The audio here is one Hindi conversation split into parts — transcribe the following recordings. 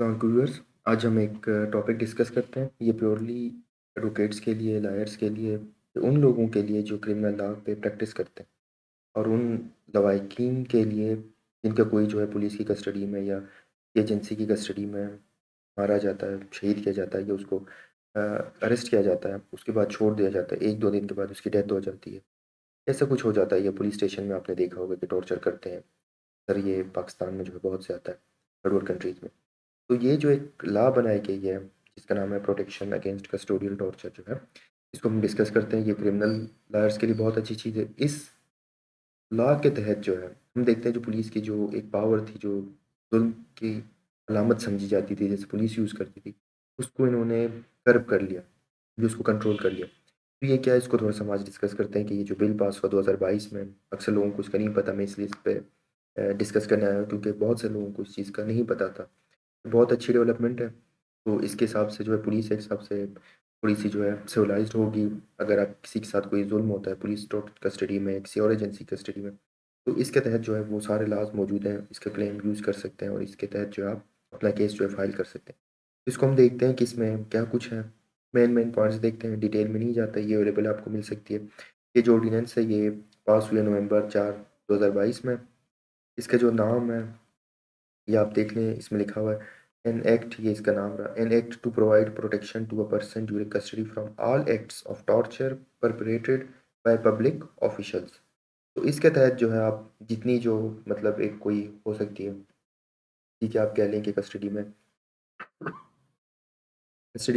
व्यूअर्स, आज हम एक टॉपिक डिस्कस करते हैं। ये प्योरली एडवोकेट्स के लिए, लॉयर्स के लिए, उन लोगों के लिए जो क्रिमिनल लॉ पे प्रैक्टिस करते हैं और उन लवाहिकीन के लिए जिनका कोई जो है पुलिस की कस्टडी में या एजेंसी की कस्टडी में मारा जाता है, शहीद किया जाता है या उसको अरेस्ट किया जाता है, उसके बाद छोड़ दिया जाता है, 1-2 दिन के बाद उसकी डेथ हो जाती है। ऐसा कुछ हो जाता है या पुलिस स्टेशन में आपने देखा होगा कि टॉर्चर करते हैं। सर, ये पाकिस्तान में जो है बहुत से आता है, थर्ड वर्ल्ड कंट्रीज़ में। तो ये जो एक लॉ बनाई गई है जिसका नाम है प्रोटेक्शन अगेंस्ट कस्टोडियल टॉर्चर जो है, इसको हम डिस्कस करते हैं। ये क्रिमिनल लॉयर्स के लिए बहुत अच्छी चीज़ है। इस लॉ के तहत जो है हम देखते हैं जो पुलिस की जो एक पावर थी, जो जुल्म की अलामत समझी जाती थी, जैसे पुलिस यूज़ करती थी, उसको इन्होंने कर्ब कर लिया, जो उसको कंट्रोल कर लिया। तो ये क्या है, इसको थोड़ा सा हम आज डिस्कस करते हैं कि ये जो बिल पास हुआ 2022 में, अक्सर लोगों को इसका नहीं पता। मैं इसलिए इस पे डिस्कस करने आया हूँ क्योंकि बहुत से लोगों को इस चीज़ का नहीं पता था। बहुत अच्छी डेवलपमेंट है। तो इसके हिसाब से जो है पुलिस एक हिसाब से थोड़ी-सी जो है सिविलाइज़्ड होगी। अगर आप किसी के साथ कोई ज़ुल्म होता है पुलिस कस्टडी में, किसी और एजेंसी कस्टडी में, तो इसके तहत जो है वो सारे लॉज़ मौजूद हैं। इसका क्लेम यूज़ कर सकते हैं और इसके तहत जो है आप अपना केस जो है फाइल कर सकते हैं। इसको हम देखते हैं कि इसमें क्या कुछ है। मेन पॉइंट्स देखते हैं, डिटेल में नहीं जाता, ये अवेलेबल आपको मिल सकती है। ये जो ऑर्डिनेंस है ये पास हुई है नवंबर 4, 2022 में। इसका जो नाम है ये आप देख लें, इसमें लिखा हुआ है एन एक्ट, ये इसका नाम रहा, an act to provide protection to a person during custody from all acts of torture perpetrated by public officials. तो इसके तहत जो है आप जितनी जो मतलब एक कोई हो सकती है, ठीक है, आप कह लें कि कस्टडी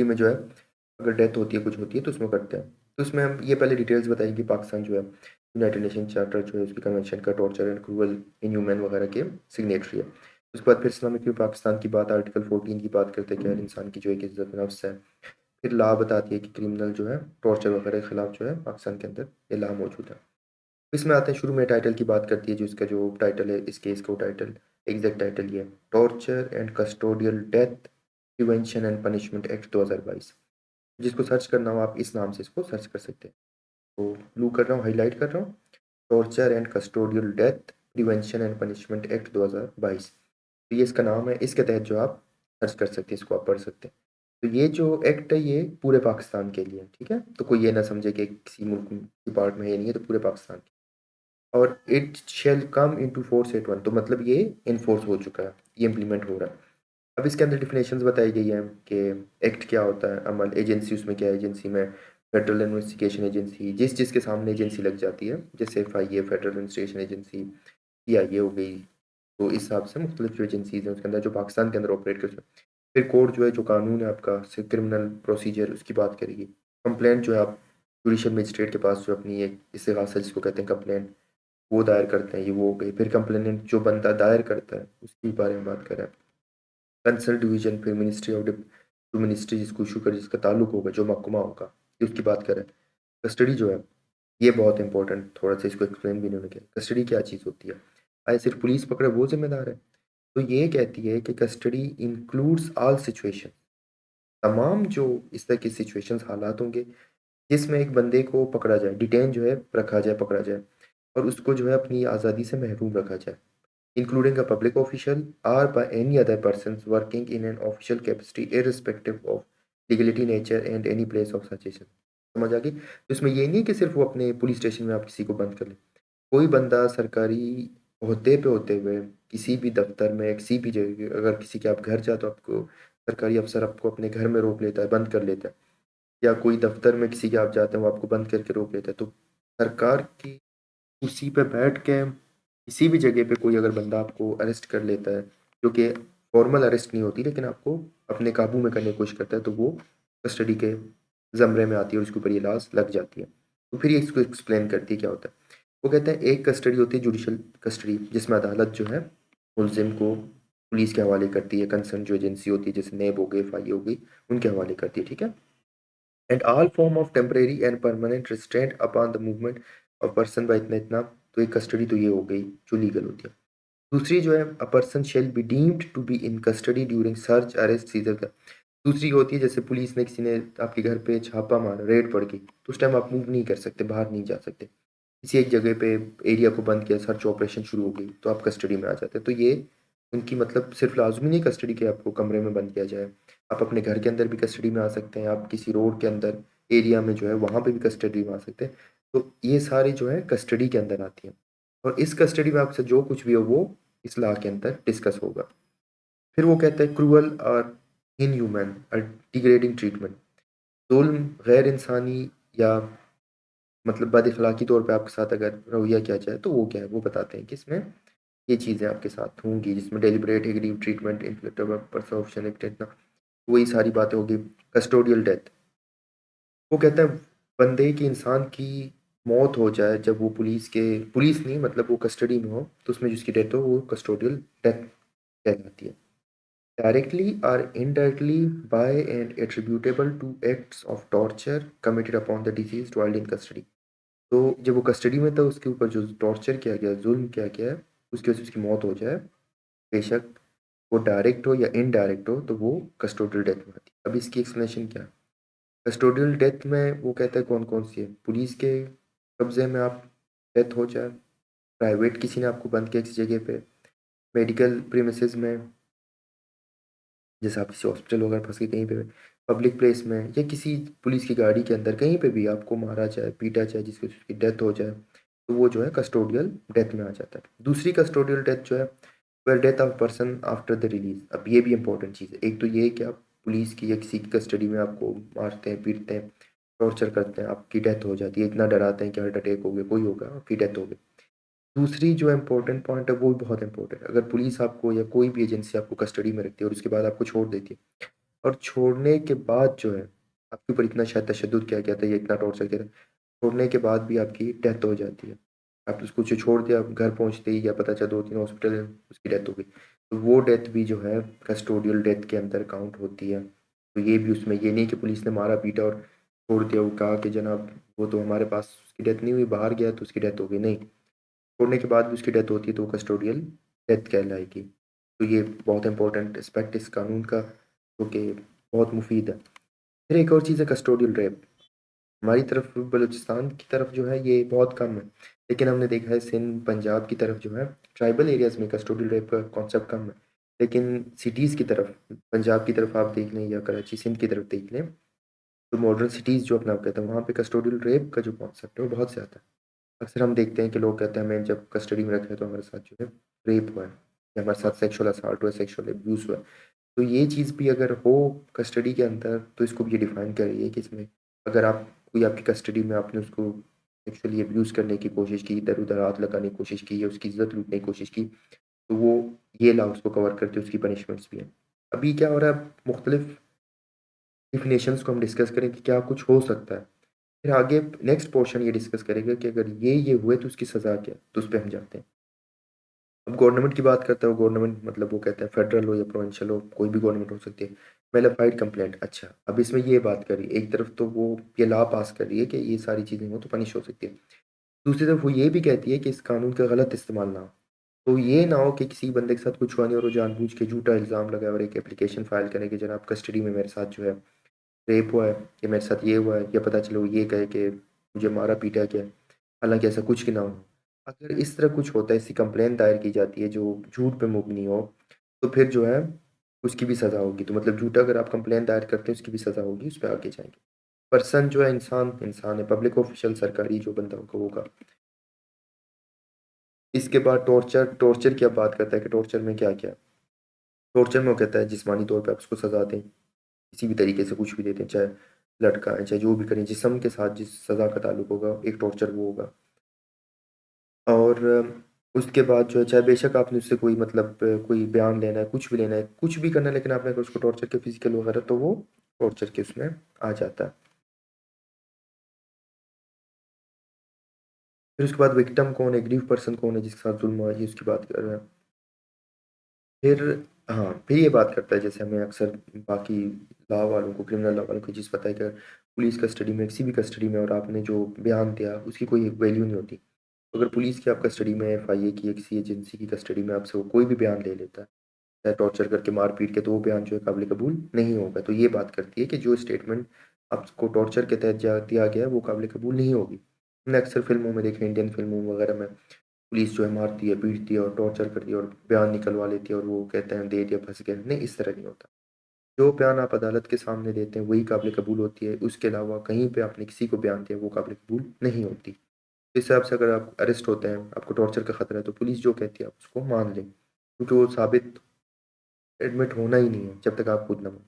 में जो है अगर डेथ होती है, कुछ होती है तो उसमें करते हैं। तो इसमें हम ये पहले डिटेल्स बताएंगे। पाकिस्तान जो है यूनाइटेड नेशन चार्टर जो है उसकी कन्वेंशन का टॉर्चर एंड क्रूअल इनह्यूमन वगैरह के सिग्नेटरी है। उसके बाद फिर इस्लामिक व्यू पाकिस्तान की बात, आर्टिकल 14 की बात करते हैं कि हर इंसान की जो एक इज्जत नफ्स है। फिर लॉ बताती है कि क्रिमिनल जो है टॉर्चर वगैरह के खिलाफ जो है पाकिस्तान के अंदर ये लॉ मौजूद है। इसमें आते हैं, शुरू में टाइटल की बात करती है, जो इसका जो टाइटल है इस केस का, वो टाइटल, एग्जैक्ट टाइटल ये है, torture and custodial death prevention and punishment act 2022। जिसको सर्च करना हो आप इस नाम से इसको सर्च कर सकते हैं। तो ब्लू कर रहा हूँ, हाईलाइट कर रहा हूँ, torture and custodial death prevention and punishment act 2022। तो ये इसका नाम है, इसके तहत जो आप सर्च कर सकते हैं, इसको आप पढ़ सकते हैं। तो ये जो एक्ट है ये पूरे पाकिस्तान के लिए है, ठीक है? तो कोई ये ना समझे कि किसी मुल्क की पार्ट में ये नहीं है, तो पूरे पाकिस्तान की। और it shall come into force at 1, तो मतलब ये इन्फोर्स हो चुका है, ये इम्प्लीमेंट हो रहा है। अब इसके अंदर डिफिनेशंस बताई गई हैं कि एक्ट क्या होता है, अमल, एजेंसी उसमें क्या है, एजेंसी में फेडरल इन्वेस्टिगेशन एजेंसी, जिसके सामने एजेंसी लग जाती है, जैसे FIA, federal investigation agency, CIA हो गई। तो इस हिसाब से मुख्तलिफ जो एजेंसीज हैं उसके अंदर जो पाकिस्तान के अंदर ऑपरेट करते हैं। फिर कोर्ट जो है, जो कानून है आपका क्रिमिनल प्रोसीजर, उसकी बात करेगी। कंप्लेंट जो है आप जुडिशल मजिस्ट्रेट के पास जो अपनी एक इस्तिगासा जिसको कहते हैं कंप्लेंट, वो दायर करते हैं, ये वो हो गई। फिर कंप्लेनेंट जो बंदा दायर करता है उसके बारे में बात करें। कंसर्न डिवीजन, फिर मिनिस्ट्री ऑफ टू मिनिस्ट्री जिसको इशू कर जिसका ताल्लुक होगा, जो महकमा होगा, ये उसकी बात करें। कस्टडी जो है ये बहुत इंपॉर्टेंट, थोड़ा सा इसको एक्सप्लेन भी इन्होंने किया। कस्टडी क्या चीज़ होती है? आया सिर्फ पुलिस पकड़े वो जिम्मेदार है? तो ये कहती है कि कस्टडी इंक्लूड्स ऑल सिचुएशन, तमाम जो इस तरह की सिचुएशंस, हालात होंगे जिसमें एक बंदे को पकड़ा जाए, डिटेन जो है रखा जाए, पकड़ा जाए, और उसको जो है अपनी आज़ादी से महरूम रखा जाए, including a public official or by any other persons working in an official capacity irrespective of legality, nature and any place of such action। समझ आ गई? तो इसमें ये नहीं है कि सिर्फ वो अपने पुलिस स्टेशन में आप किसी को बंद कर लें। कोई बंदा सरकारी ओहदे पे होते हुए किसी भी दफ्तर में, किसी भी जगह, अगर किसी के आप घर जाए तो आपको सरकारी अफसर आपको अपने घर में रोक लेता है, बंद कर लेता है, या कोई दफ्तर में किसी के आप जाते हैं वो आपको बंद करके रोक लेता है, तो सरकार की कुर्सी पे बैठ के किसी भी जगह पे कोई अगर बंदा आपको अरेस्ट कर लेता है, जो कि फॉर्मल अरेस्ट नहीं होती लेकिन आपको अपने काबू में करने की कोशिश करता है, तो वो कस्टडी के ज़मरे में आती है और उसके ऊपर ये लाश लग जाती है। तो फिर ये इसको एक्सप्लेन करती है क्या होता है। वो कहते हैं एक कस्टडी होती है जुडिशल कस्टडी, जिसमें अदालत जो है मुलजिम को पुलिस के हवाले करती है, कंसर्न जो एजेंसी होती है जैसे नेब हो गई, एफआईए हो गई, उनके हवाले करती है, ठीक है? And all form of temporary and permanent restraint upon the movement of person by इतना इतना। तो एक कस्टडी तो ये हो गई जो लीगल होती है। दूसरी जो है, a person shall be deemed to be in custody during search, arrest, seizure का। दूसरी होती है जैसे पुलिस ने, किसी ने आपके घर पे छापा मारा, रेड पड़ गई, तो उस टाइम आप मूव नहीं कर सकते, बाहर नहीं जा सकते, किसी एक जगह पे एरिया को बंद किया, सर्च ऑपरेशन शुरू हो गई, तो आप कस्टडी में आ जाते हैं। तो ये उनकी मतलब सिर्फ़ लाज़मी नहीं कस्टडी के आपको कमरे में बंद किया जाए। आप अपने घर के अंदर भी कस्टडी में आ सकते हैं, आप किसी रोड के अंदर एरिया में जो है वहाँ पे भी कस्टडी में आ सकते हैं। तो ये सारी जो है कस्टडी के अंदर आती हैं और इस कस्टडी में आपसे जो कुछ भी हो वो इस लॉ के अंदर डिस्कस होगा। फिर वो कहता है क्रूअल और इनह्यूमन और डिग्रेडिंग ट्रीटमेंट। ज़ुल्म, गैर इंसानी या मतलब बद-अखलाकी तौर पे आपके साथ अगर रवैया किया जाए तो वो क्या है? वो बताते हैं कि इसमें ये चीज़ें आपके साथ होंगी जिसमें डेलिब्रेट एग्रीव ट्रीटमेंट, इन्फ्लिक्टिव परसेप्शन इटेंशन वही सारी बातें होगी। कस्टोडियल डेथ, वो कहता है बंदे की इंसान की मौत हो जाए जब वो पुलिस नहीं मतलब वो कस्टडी में हो तो उसमें जिसकी डेथ हो वो कस्टोडियल डेथ कहलाती है। डायरेक्टली और indirectly by and attributable to acts of torture committed upon the deceased while in custody. तो जब वो कस्टडी में था उसके ऊपर जो टॉर्चर किया गया, जुल्म किया गया है, उसकी वजह से उसकी मौत हो जाए, बेशक वो डायरेक्ट हो या इनडायरेक्ट हो, तो वो कस्टोडियल डेथ में आती है। अब इसकी एक्सप्लेनेशन क्या है? कस्टोडियल डेथ में वो कहता है कौन-कौन सी है? पुलिस के कब्ज़े में आप डेथ हो जाए, प्राइवेट किसी ने आपको बंद किया किसी जगह पे, मेडिकल प्रीमिसेस में, जैसे आप किसी हॉस्पिटल वगैरह फँस गए कहीं पे, पब्लिक प्लेस में या किसी पुलिस की गाड़ी के अंदर कहीं पे भी आपको मारा जाए, पीटा जाए, जिसकी उसकी डेथ हो जाए, तो वो जो है कस्टोडियल डेथ में आ जाता है। दूसरी कस्टोडियल डेथ जो है, where death of person after the release. अब ये भी इम्पोर्टेंट चीज़ है। एक तो ये है कि आप पुलिस की या किसी की कस्टडी में आपको मारते हैं, पीटते हैं, टॉर्चर करते हैं, आपकी डेथ हो जाती है, इतना डराते हैं कि हार्ट अटैक हो गया, कोई होगा, आपकी डेथ हो गई। दूसरी जो इम्पोर्टेंट पॉइंट है वो भी बहुत इम्पोर्टेंट है। अगर पुलिस आपको या कोई भी एजेंसी आपको कस्टडी में रखती है और उसके बाद आपको छोड़ देती है और छोड़ने के बाद जो है आपके ऊपर इतना शायद तशद्दुद किया गया था या इतना टॉर्चर किया था, छोड़ने के बाद भी आपकी डेथ हो जाती है। आप उसको जो छोड़ दिया, घर पहुँचते ही या पता चला 2-3 हॉस्पिटल है, उसकी डेथ हो गई। तो वो डेथ भी जो है कस्टोडियल डेथ के अंदर काउंट होती है। तो ये भी उसमें ये नहीं कि पुलिस ने मारा-पीटा और छोड़ दिया, वो कहा कि जनाब वो तो हमारे पास उसकी डेथ नहीं हुई, बाहर गया तो उसकी डेथ हो गई, नहीं। छोड़ने के बाद भी उसकी डेथ होती है तो वो कस्टोडियल डेथ कहलाएगी। तो ये बहुत इंपॉर्टेंट एस्पेक्ट इस कानून का जो कि बहुत मुफ़ीद है। फिर एक और चीज़ है कस्टोडियल रेप। हमारी तरफ बलूचिस्तान की तरफ जो है ये बहुत कम है। लेकिन हमने देखा है सिंध, पंजाब की तरफ जो है ट्राइबल एरियाज़ में कस्टोडियल रेप का कॉन्सेप्ट कम है। लेकिन सिटीज़ की तरफ, पंजाब की तरफ आप देख लें या कराची, सिंध की तरफ देख लें, तो मॉडर्न सिटीज़ जो अपना कहते हैं वहाँ पे कस्टोडियल रेप का जो कॉन्सेप्ट है वो बहुत ज़्यादा है। अक्सर हम देखते हैं कि लोग कहते हैं हमें जब कस्टडी में रखा है तो हमारे साथ जो है रेप हुआ है या हमारे साथ सेक्सुअल असॉल्ट हुआ है, सेक्सुअल अब्यूज़ हुआ है। तो ये चीज़ भी अगर हो कस्टडी के अंदर तो इसको भी ये डिफ़ाइन कर रही है कि इसमें अगर आप कोई आपकी कस्टडी में आपने उसको सेक्सुअली अब्यूज़ करने की कोशिश की, इधर-उधर हाथ लगाने की कोशिश की या उसकी इज़्ज़त लूटने की कोशिश की, तो वो ये लॉ उसको कवर करती है, उसकी पनिशमेंट्स भी हैं। अभी क्या हो रहा है मुख्तलिफ़ डेफ़िनेशंस को हम डिस्कस करें कि क्या कुछ हो सकता है। फिर आगे नेक्स्ट पोर्शन ये डिस्कस करेगा कि अगर ये हुए तो उसकी सज़ा क्या है? तो उस पे हम जाते हैं। अब गवर्नमेंट की बात करते हैं, गवर्नमेंट मतलब वो कहते हैं फेडरल हो या प्रोविंशियल हो, कोई भी गवर्नमेंट हो सकती है। नलिफाइड कंप्लेंट, अच्छा, अब इसमें ये बात करी, एक तरफ तो वो ये लॉ पास कर रही है कि ये सारी चीज़ें हो तो पनिश हो सकती है। दूसरी तरफ वो ये भी कहती है कि इस कानून का गलत इस्तेमाल ना हो। तो ये ना हो कि किसी बंदे के साथ कुछ हुआ नहीं और वो जानबूझ के झूठा इल्ज़ाम लगाए और एक एप्लीकेशन फ़ाइल करे कि जनाब कस्टडी में मेरे साथ जो है रेप हुआ है या मेरे साथ ये हुआ है या पता चले वो ये कहे कि मुझे मारा-पीटा गया है, हालाँकि ऐसा कुछ भी ना हो। अगर इस तरह कुछ होता है, ऐसी कंप्लेंट दायर की जाती है जो झूठ पे मबनी हो, तो फिर जो है उसकी भी सज़ा होगी। तो मतलब झूठा अगर आप कंप्लेंट दायर करते हैं उसकी भी सज़ा होगी, उस पे आगे जाएँगे। पर्सन जो है इंसान, इंसान है, पब्लिक ऑफ़िशियल सरकारी जो बंदा होगा वो होगा। इसके बाद टॉर्चर की अब बात करता है कि टॉर्चर में क्या-क्या है। टॉर्चर में वो कहता है जिस्मानी तौर पे आप उसको सज़ा दें, किसी भी तरीके से कुछ भी दे दें, चाहे लटकाएँ, चाहे जो भी करें, जिस्म के साथ जिस सज़ा का ताल्लुक होगा, एक टॉर्चर वो होगा। और उसके बाद जो है चाहे बेशक आपने उससे कोई मतलब कोई बयान लेना है, कुछ भी लेना है, कुछ भी करना है, लेकिन आपने अगर उसको टॉर्चर किया फिज़िकल वगैरह तो वो टॉर्चर के उसमें आ जाता है। फिर उसके बाद विक्टिम कौन है, एग्रीव पर्सन कौन है जिसके साथ ज़ुल्म हुआ, ये उसकी बात कर रहे हैं। फिर हाँ, फिर ये बात करता है जैसे हमें अक्सर बाकी लॉ वालों को, क्रिमिनल लॉ वालों को ये चीज़ पता है कि अगर पुलिस कस्टडी में, किसी भी कस्टडी में और आपने जो बयान दिया, उसकी कोई वैल्यू नहीं होती। अगर पुलिस की आप कस्टडी में एफआईए की या किसी एजेंसी की कस्टडी में आपसे वो कोई भी बयान ले लेता है, चाहे टॉर्चर करके मार-पीट के, तो वो बयान जो है काबिल कबूल नहीं होगा। तो ये बात करती है कि जो स्टेटमेंट आपको टॉर्चर के तहत दिया गया है, वो काबिल कबूल नहीं होगी। हमने अक्सर फ़िल्मों में देखा है, इंडियन फ़िल्मों वगैरह में, पुलिस जो है मारती है, पीटती है और टॉर्चर करती है और बयान निकलवा लेती है और वो कहते हैं दे दिया, फँस गए। नहीं, इस तरह नहीं होता। जो बयान आप अदालत के सामने देते हैं वही काबिल कबूल होती है, उसके अलावा कहीं पे आपने किसी को बयान दिया वो काबिल कबूल नहीं होती। इस हिसाब से अगर आप अरेस्ट होते हैं, आपको टॉर्चर का खतरा है तो पुलिस जो कहती है आप उसको मान लें, क्योंकि वो साबित एडमिट होना ही नहीं है जब तक आप खुद ना मानें।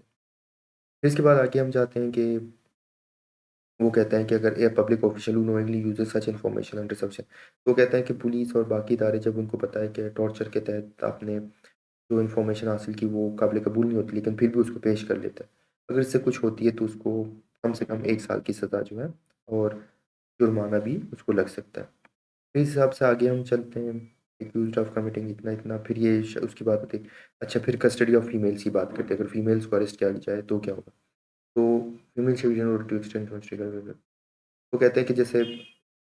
फिर इसके बाद आगे हम जाते हैं कि वो कहता है कि अगर a public official who knowingly uses such information under subjection, तो वो कहता है कि पुलिस और बाकी इदारे जब उनको पता है कि टॉर्चर के तहत आपने जो इन्फॉर्मेशन हासिल की वो काबिल कबूल नहीं होती, लेकिन फिर भी उसको पेश कर लेता है। अगर इससे कुछ होती है तो उसको कम से कम 1 साल की सज़ा जो है और जुर्माना भी उसको लग सकता है। इस हिसाब से आगे हम चलते हैं, एक्यूज़्ड ऑफ कमिटिंग इतना-इतना, फिर ये श उसकी बात होती है। अच्छा, फिर कस्टडी ऑफ फीमेल्स की बात करते हैं, अगर फीमेल्स को अरेस्ट किया जाए तो क्या होगा? तो फीमेल शिविलियन और टू एक्सटेंड वो कहते हैं कि जैसे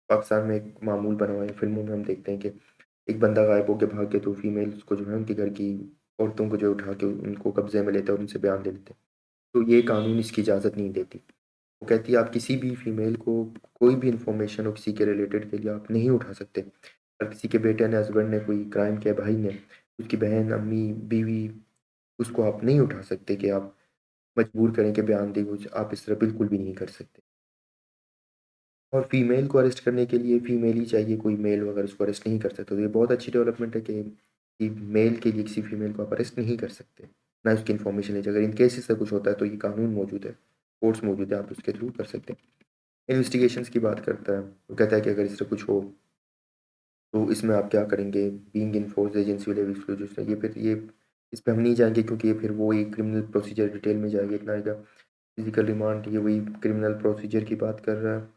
पाकिस्तान में एक मामूल बना हुआ है, फ़िल्मों में हम देखते हैं कि एक बंदा गायब होके भाग गया तो फीमेल्स को जो है उनके घर की औरतों को जो उठा के उनको कब्ज़े में लेते हैं और उनसे बयान ले लेते हैं। तो ये कानून इसकी इजाज़त नहीं देती। वो कहती है आप किसी भी फीमेल को कोई भी इन्फॉर्मेशन हो किसी के रिलेटेड के लिए आप नहीं उठा सकते। अगर किसी के बेटे ने, हस्बैंड ने कोई क्राइम किया, भाई ने, उसकी बहन, अम्मी, बीवी, उसको आप नहीं उठा सकते कि आप मजबूर करें कि बयान दे कुछ, आप इस तरह बिल्कुल भी नहीं कर सकते। और फीमेल को अरेस्ट करने के लिए फीमेल ही चाहिए, कोई मेल वगैरह उसको अरेस्ट नहीं कर सकता। तो ये बहुत अच्छी डेवलपमेंट है कि मेल के लिए किसी फीमेल को आप अरेस्ट नहीं कर सकते, ना उसकी इन्फॉर्मेशन लीजिए। अगर इन केस इससे कुछ होता है तो ये कानून मौजूद है, कोर्ट्स मौजूद है, आप उसके थ्रू कर सकते हैं। इन्वेस्टिगेशंस की बात करता है, वो कहता है कि अगर इससे कुछ हो तो इसमें आप क्या करेंगे? Being in force agency will have exclusive, ये फिर ये इस पे हम नहीं जाएँगे क्योंकि ये फिर वो एक क्रिमिनल प्रोसीजर डिटेल में जाएगा, इतना आएगा। फिजिकल रिमांड, ये वही क्रिमिनल प्रोसीजर की बात कर रहा है।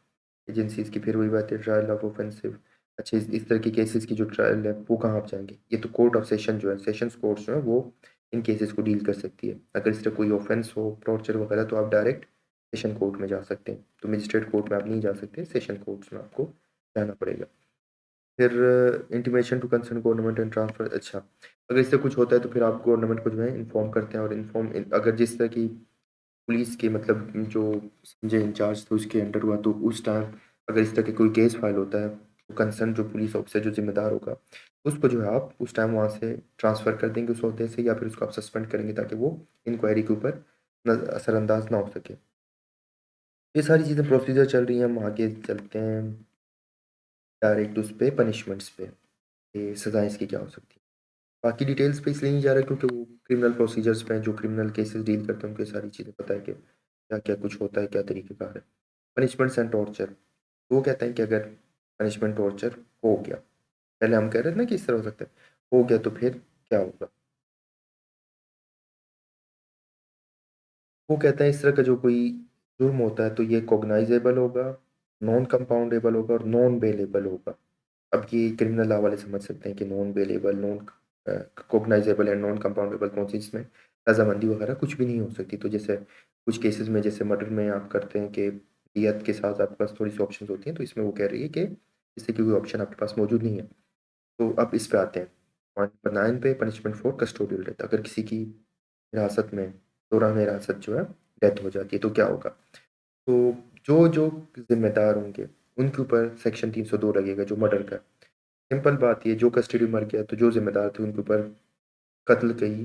एजेंसीज़ की फिर वही बात है, ट्रायल ऑफ ऑफेंसिव। अच्छा, इस तरह के केसेज़ की जो ट्रायल है वो कहाँ आप जाएँगे? ये तो कोर्ट ऑफ सेशन जो है, सेशंस कोर्ट्स जो है वो इन केसेज़ को डील कर सकती है। अगर इस तरह कोई ऑफेंस हो, टॉर्चर वगैरह, तो आप डायरेक्ट सेशन कोर्ट में जा सकते हैं। तो मजिस्ट्रेट कोर्ट में आप नहीं जा सकते, सेशन कोर्ट्स में आपको जाना पड़ेगा। फिर intimation to concern government and transfer, अच्छा, अगर इससे कुछ होता है तो फिर आप गवर्नमेंट को जो है इन्फॉर्म करते हैं और अगर जिस तरह की पुलिस के मतलब जो समझे इंचार्ज थे उसके अंडर हुआ तो उस टाइम अगर इस तरह के कोई केस फाइल होता है तो कंसर्न जो पुलिस ऑफिसर जो ज़िम्मेदार होगा, उसको जो है आप उस टाइम वहाँ से ट्रांसफ़र कर देंगे उस ओहदे से, या फिर उसको आप सस्पेंड करेंगे ताकि वो इंक्वायरी के ऊपर असरअंदाज ना हो सके। ये सारी चीज़ें प्रोसीजर चल रही हैं, हम आगे चलते हैं डायरेक्ट उस पे पनिशमेंट्स पे, कि सज़ाएँ इसकी क्या हो सकती हैं। बाकी डिटेल्स पे इसलिए नहीं जा रहा क्योंकि वो क्रिमिनल प्रोसीजर्स पे हैं, जो क्रिमिनल केसेस डील करते हैं उनको ये सारी चीज़ें पता है कि क्या-क्या कुछ होता है, क्या तरीक़ेकार है। पनिशमेंट्स एंड टॉर्चर, तो वो कहते हैं कि अगर पनिशमेंट टॉर्चर हो गया, पहले हम कह रहे थे ना कि इस तरह हो सकता है, हो गया तो फिर क्या होगा? वो कहते हैं इस तरह का जो कोई जुर्म होता है तो ये कॉग्नाइजेबल होगा, नॉन कंपाउंडेबल होगा और नॉन बेलेबल होगा। अब ये क्रिमिनल लॉ वाले समझ सकते हैं कि non bailable, a, cognisable and non compoundable कौन सी, इसमें रज़ामंदी वगैरह कुछ भी नहीं हो सकती। तो जैसे कुछ केसेज़ में जैसे मर्डर में आप करते हैं कि दियत के साथ आपके पास थोड़ी-सी ऑप्शंस होती हैं, तो इसमें वो कह रही है कि इससे की कोई ऑप्शन आपके पास मौजूद नहीं है। तो अब इस पे आते हैं, पॉइंट नंबर 9 पे, पनिशमेंट फॉर कस्टोडियल डेथ, अगर किसी की हिरासत में, दौरान हिरासत जो है डेथ हो जाती है तो क्या होगा? तो जो ज़िम्मेदार होंगे, उनके ऊपर सेक्शन 302 लगेगा जो मर्डर का है। सिंपल बात ये, जो कस्टडी में मर गया तो जो ज़िम्मेदार थे उनके ऊपर कत्ल का ही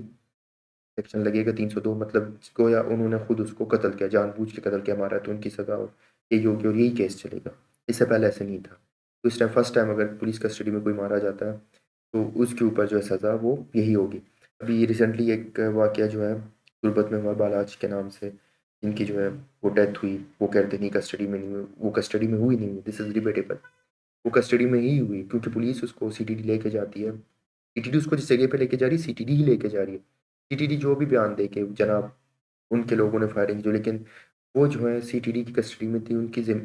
सेक्शन लगेगा 302, मतलब गोया उन्होंने खुद उसको कत्ल किया, जानबूझ के कत्ल किया, मारा है तो उनकी सज़ा यही होगी और यही केस चलेगा। इससे पहले ऐसे नहीं था। तो इस टाइम फर्स्ट टाइम अगर पुलिस कस्टडी में कोई मारा जाता है, तो उसके ऊपर जो है सज़ा वो यही होगी। अभी रिसेंटली एक वाक़या जो है तुर्बत में हुआ बालाज के नाम से, जिनकी जो है वो डेथ हुई, वो कह रहे थे नहीं कस्टडी में नहीं हुई, वो कस्टडी में हुई नहीं, दिस इज़ डिबेटेबल। वो कस्टडी में ही हुई क्योंकि पुलिस उसको सीटीडी लेके जाती है। सीटीडी उसको जिस जगह पे लेके जा रही है, सीटीडी ही लेके जा रही है। सीटीडी जो भी बयान दे के जनाब उनके लोगों ने फायरिंग जो, लेकिन वो जो है सीटीडी की कस्टडी में थी,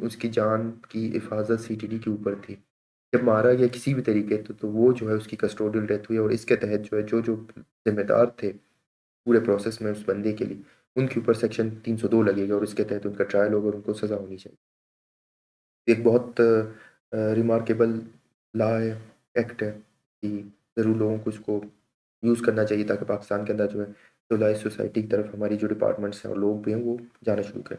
उसकी जान की हिफाज़त सीटीडी के ऊपर थी। जब मारा गया किसी भी तरीके तो वो जो है उसकी कस्टोडियल डेथ हुई और इसके तहत जो है जो ज़िम्मेदार थे पूरे प्रोसेस में उस बंदे के लिए, उनके ऊपर सेक्शन 302 लगेगा और इसके तहत उनका ट्रायल होगा और उनको सज़ा होनी चाहिए। एक बहुत रिमार्केबल लॉ है, एक्ट है कि ज़रूर लोगों को इसको यूज़ करना चाहिए ताकि पाकिस्तान के अंदर जो है सिविलाइज़्ड सोसाइटी की तरफ हमारी जो डिपार्टमेंट्स हैं और लोग भी हैं वो जाना शुरू करें।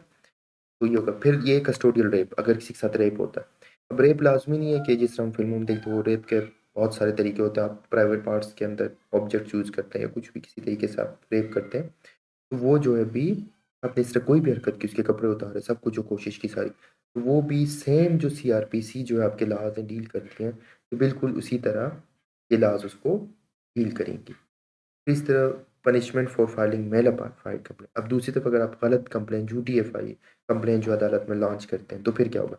तो ये होगा। फिर ये कस्टोडियल रेप, अगर किसी के साथ रेप होता है। अब रेप लाज़मी नहीं है कि जिस तरह हम फ़िल्मों में देखते हैं वो रेप के बहुत सारे तरीके होते हैं, आप प्राइवेट पार्ट्स के अंदर ऑब्जेक्ट यूज़ करते हैं या कुछ भी किसी तरीके से आप रेप करते हैं, तो वो जो है भी आपने इस तरह कोई भी हरकत की, उसके कपड़े उतारे, सब कुछ जो कोशिश की सारी, तो वो भी सेम जो सीआरपीसी जो है आपके लॉज़ हैं डील करती हैं, तो बिल्कुल उसी तरह ये लॉज़ उसको डील करेंगी। इस तरह punishment for filing mala fide complaint. अब दूसरी तरफ अगर आप गलत कंप्लेंट, झूठी एफआई कंप्लेंट जो अदालत में लॉन्च करते हैं, तो फिर क्या होगा?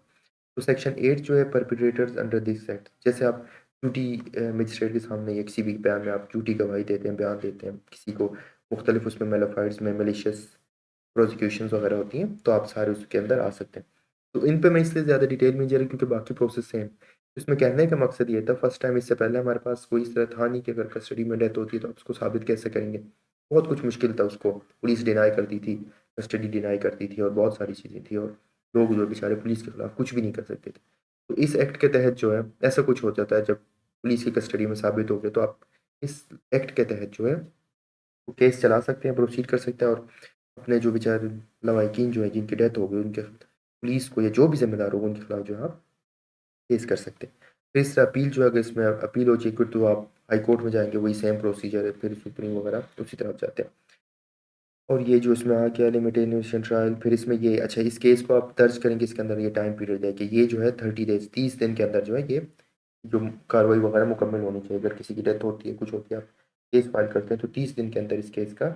तो सेक्शन 8 जो है परपेट्रेटर्स अंडर दिस एक्ट, जैसे आप झूठी मजिस्ट्रेट के सामने या किसी भी बयान में आप झूठी गवाही देते हैं, बयान देते हैं, किसी को मुख्तलिफ उसमें मेलाफाइड्स में मेलिशियस प्रोसिक्यूशंस वगैरह होती हैं, तो आप सारे उसके अंदर आ सकते हैं। तो इन पे मैं इसलिए ज़्यादा डिटेल में नहीं जा रहा क्योंकि बाकी प्रोसेस सेम। इसमें कहने का मकसद ये था, फर्स्ट टाइम इससे पहले हमारे पास कोई इस तरह था नहीं कि अगर कस्टडी में डेथ होती है तो आप उसको साबित कैसे करेंगे? बहुत कुछ मुश्किल था उसको, पुलिस डिनाई करती थी, कस्टडी डिनाई करती थी और बहुत सारी चीज़ें थी और लोग जो बेचारे पुलिस के खिलाफ कुछ भी नहीं कर सकते थे। तो इस एक्ट के तहत जो है ऐसा कुछ हो जाता है, जब पुलिस की कस्टडी में साबित हो गए तो आप इस एक्ट के तहत जो है वो केस चला सकते हैं, प्रोसीड कर सकते हैं और अपने जो बेचारे लवाहिकीन जो है जिनकी डेथ हो गई उनके पुलिस को या जो भी ज़िम्मेदार होगा उनके खिलाफ जो है आप केस कर सकते हैं। फिर इससे अपील जो है, अगर इसमें अपील हो जाए तो आप हाई कोर्ट में जाएँगे, वही सेम प्रोसीजर है, फिर सुप्रीम वगैरह उसी तरफ जाते हैं। और ये जो इसमें आ गया लिमिटेड इन्वेस्टिगेशन ट्रायल, फिर इसमें ये अच्छा इस केस को आप दर्ज करेंगे, इसके अंदर ये टाइम पीरियड है कि ये जो है 30 डेज़ 30 दिन के अंदर जो है ये जो कार्रवाई वगैरह मुकम्मल होनी चाहिए। अगर किसी की डेथ होती है, कुछ होती है, आप केस फाइल करते हैं तो 30 दिन के अंदर इस केस का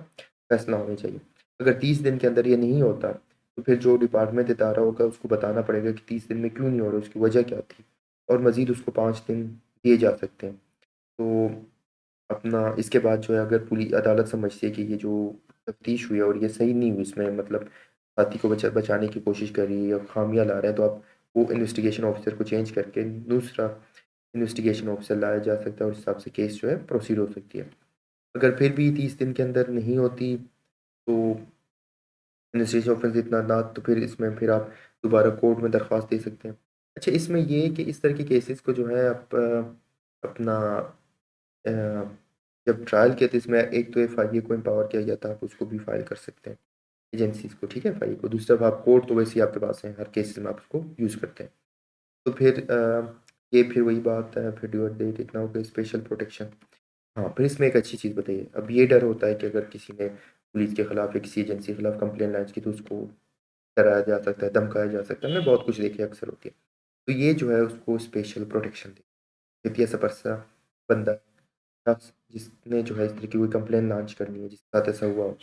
फैसला होना चाहिए। अगर 30 दिन के अंदर ये नहीं होता, तो फिर जो डिपार्टमेंट इदारा होगा उसको बताना पड़ेगा कि 30 दिन में क्यों नहीं हो रहा, उसकी वजह क्या थी और मज़ीद उसको 5 दिन दिए जा सकते हैं। तो अपना इसके बाद जो है अगर पूरी अदालत समझती है कि ये जो तफ्तीश हुई है और ये सही नहीं हुई, इसमें मतलब साथी को बचाने की कोशिश कर रही है या खामियाँ ला रहा है, तो आप वो इन्वेस्टिगेशन ऑफिसर को चेंज करके दूसरा इन्वेस्टिगेशन ऑफिसर लाया जा सकता है और उस हिसाब से केस जो है प्रोसीड हो सकती है। अगर फिर भी 30 दिन के अंदर नहीं होती, तो इन्वेस्टिगेशन ऑफिसर इतना ना, तो फिर इसमें फिर आप दोबारा कोर्ट में दरख्वास्त दे सकते हैं। अच्छा, इसमें ये है कि इस तरह के केसेस को जो है आप अपना अ, जब ट्रायल किया तो इसमें एक तो एफआईए को एम्पावर किया गया था, आप उसको भी फाइल कर सकते हैं, एजेंसीज़ को, ठीक है, एफआईए को। दूसरी तरफ आप कोर्ट तो वैसे ही आपके पास है, हर केसेस में आप उसको यूज़ करते हैं। तो फिर ये फिर वही बात है, फिर ड्यू डेट इतना हो गया, स्पेशल प्रोटेक्शन। हाँ, फिर इसमें एक अच्छी चीज़ बताइए, अब ये डर होता है कि अगर किसी ने पुलिस के खिलाफ या किसी एजेंसी के खिलाफ कंप्लेंट लॉन्च की तो उसको डराया जा सकता है, धमकाया जा सकता है, हमने बहुत कुछ देखे अक्सर होती है। तो ये जो है उसको स्पेशल प्रोटेक्शन दी, क्योंकि ऐसा पर्सा बंदा शख्स जिसने जो है इस तरह की कोई कंप्लेंट लॉन्च करनी है, जिसके साथ ऐसा हुआ हो,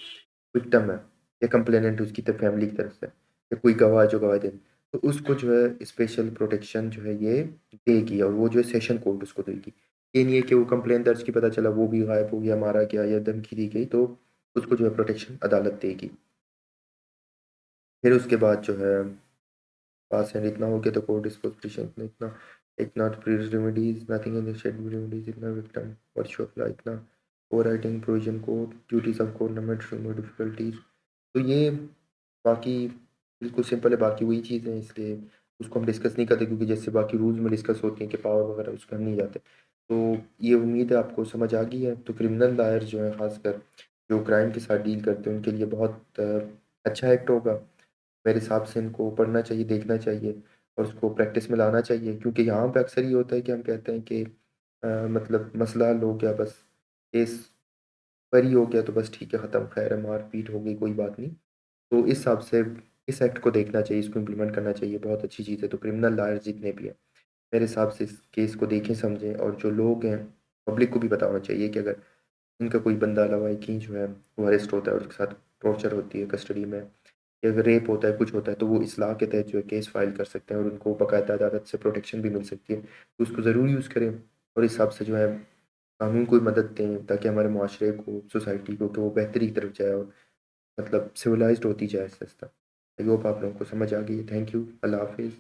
विक्टिम है या कंप्लेनेंट उसकी तरफ फैमिली की तरफ से या कोई गवाह जो गवाही दे, तो उसको जो है स्पेशल प्रोटेक्शन जो है ये देगी और वो जो है सेशन कोर्ट उसको देगी। ये नहीं है कि वो कंप्लेंट दर्ज की, पता चला वो भी गायब हो गया, मारा गया या धमकी दी गई, तो उसको जो है प्रोटेक्शन अदालत देगी। फिर उसके बाद जो है पास एंड इतना हो गया तो कोर्ट डिस्पोजिशन इतना एक not previous remedies nothing in the schedule remedies इतना विक्टिम वर्चुअल अप्लाई इतना overwriting provision code duties of government remove difficulties. तो ये बाकी बिल्कुल सिंपल है, बाकी वही चीज़ है, इसलिए उसको हम डिस्कस नहीं करते क्योंकि जैसे बाकी रूल्स में डिस्कस होती हैं कि पावर वगैरह, उस पर हम नहीं जाते। तो ये उम्मीद है आपको समझ आ गई है। तो क्रिमिनल लॉयर जो है ख़ासकर जो क्राइम के साथ डील करते हैं उनके लिए बहुत अच्छा एक्ट होगा। मेरे हिसाब से इनको पढ़ना चाहिए, देखना चाहिए और उसको प्रैक्टिस में लाना चाहिए, क्योंकि यहाँ पे अक्सर ये होता है कि हम कहते हैं कि मतलब मसला हल हो गया बस, केस बरी हो गया तो बस ठीक है, ख़त्म, खैर है, मार-पीट हो गई, कोई बात नहीं। तो इस हिसाब से इस एक्ट को देखना चाहिए, इसको इम्प्लीमेंट करना चाहिए, बहुत अच्छी चीज़ है। तो क्रिमिनल लॉयर्स जितने भी हैं, मेरे हिसाब से इस केस को देखें, समझें और जो लोग हैं, पब्लिक को भी बताना चाहिए कि अगर उनका कोई बंदा लवाहिकी जो है वो अरेस्ट होता है और उसके साथ टॉर्चर होती है कस्टडी में या अगर रेप होता है, कुछ होता है, तो वो इस्लाह के तहत जो है केस फाइल कर सकते हैं और उनको बाकायदा अदालत से प्रोटेक्शन भी मिल सकती है। तो उसको ज़रूर यूज़ करें और इस हिसाब से जो है कानून को भी मदद दें ताकि हमारे माशरे को, सोसाइटी को, कि वो बेहतरी की तरफ जाए और मतलब सिविलाइज़्ड होती जाए आहिस्ता-आहिस्ता। आई होप आप लोगों को समझ आ गई है। Thank you. अल्लाह हाफ़िज़।